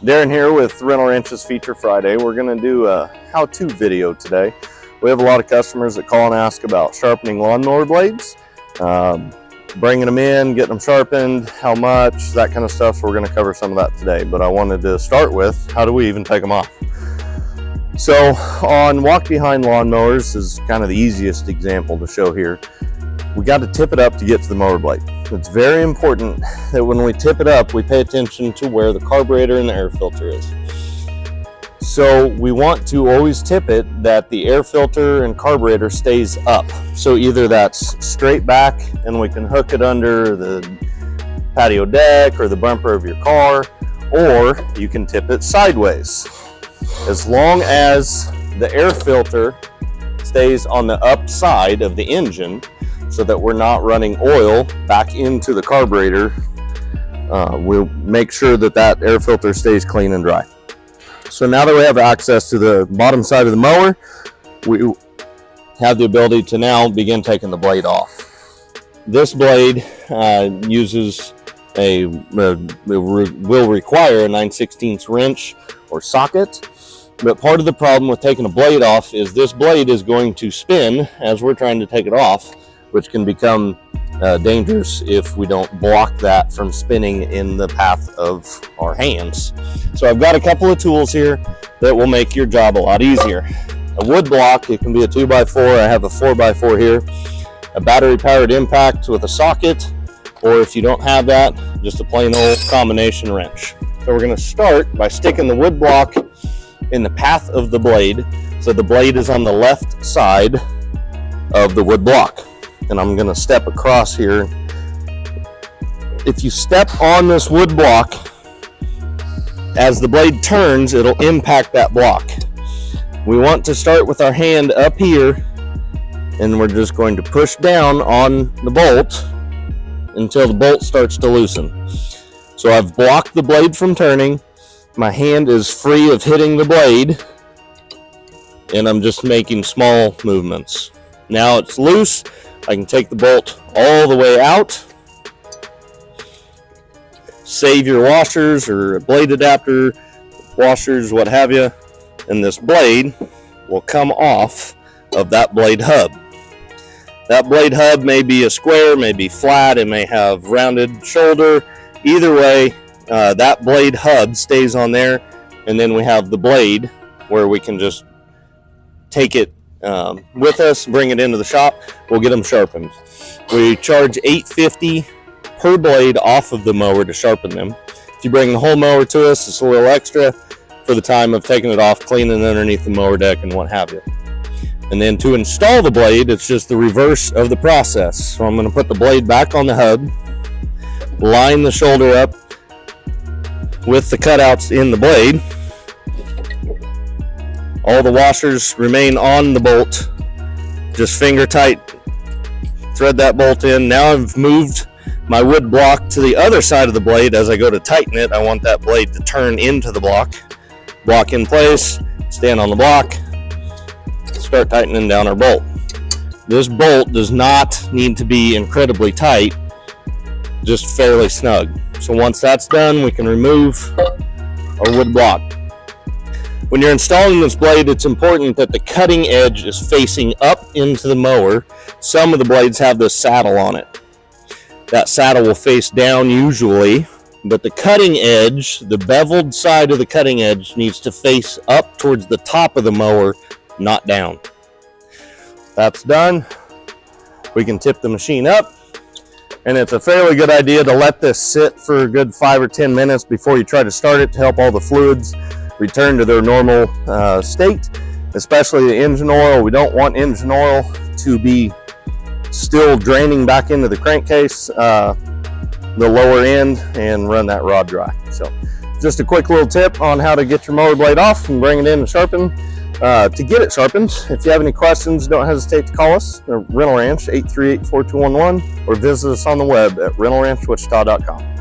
Darren here with Rental Ranch's Feature Friday. We're going to do a how-to video today. We have a lot of customers that call and ask about sharpening lawnmower blades, bringing them in, getting them sharpened, how much, that kind of stuff. So we're going to cover some of that today. But I wanted to start with, how do we even take them off? So on walk-behind lawnmowers is kind of the easiest example to show here. We got to tip it up to get to the mower blade. It's very important that when we tip it up, we pay attention to where the carburetor and the air filter is. So we want to always tip it that the air filter and carburetor stays up. So either that's straight back and we can hook it under the patio deck or the bumper of your car, or you can tip it sideways. As long as the air filter stays on the upside of the engine, so that we're not running oil back into the carburetor, we'll make sure that that air filter stays clean and dry. So now that we have access to the bottom side of the mower, we have the ability to now begin taking the blade off. This blade uses will require a 9/16 wrench or socket. But part of the problem with taking a blade off is this blade is going to spin as we're trying to take it off, which can become dangerous if we don't block that from spinning in the path of our hands. So I've got a couple of tools here that will make your job a lot easier. A wood block, it can be a 2x4, I have a 4x4 here, a battery powered impact with a socket, or if you don't have that, just a plain old combination wrench. So we're going to start by sticking the wood block in the path of the blade, so the blade is on the left side of the wood block. And I'm going to step across here. If you step on this wood block, as the blade turns, it'll impact that block. We want to start with our hand up here, and we're just going to push down on the bolt until the bolt starts to loosen. So I've blocked the blade from turning. My hand is free of hitting the blade, and I'm just making small movements. Now it's loose. I can take the bolt all the way out, save your washers or blade adapter, washers, what have you, and this blade will come off of that blade hub. That blade hub may be a square, may be flat, it may have rounded shoulder. Either way, that blade hub stays on there, and then we have the blade where we can just take it with us, bring it into the shop, we'll get them sharpened. We charge $8.50 per blade off of the mower to sharpen them. If you bring the whole mower to us, it's a little extra for the time of taking it off, cleaning underneath the mower deck and what have you. And then to install the blade, it's just the reverse of the process. So I'm going to put the blade back on the hub, line the shoulder up with the cutouts in the blade. All the washers remain on the bolt, just finger tight, thread that bolt in. Now I've moved my wood block to the other side of the blade. As I go to tighten it, I want that blade to turn into the block. Block in place, stand on the block, start tightening down our bolt. This bolt does not need to be incredibly tight, just fairly snug. So once that's done, we can remove our wood block. When you're installing this blade, it's important that the cutting edge is facing up into the mower. Some of the blades have this saddle on it. That saddle will face down usually, but the cutting edge, the beveled side of the cutting edge, needs to face up towards the top of the mower, not down. That's done. We can tip the machine up, and it's a fairly good idea to let this sit for a good 5 or 10 minutes before you try to start it, to help all the fluids return to their normal state, especially the engine oil. We don't want engine oil to be still draining back into the crankcase, the lower end, and run that rod dry. So just a quick little tip on how to get your mower blade off and bring it in and sharpen. To get it sharpened, if you have any questions, don't hesitate to call us at Rental Ranch, 838-4211, or visit us on the web at rentalranchwichita.com.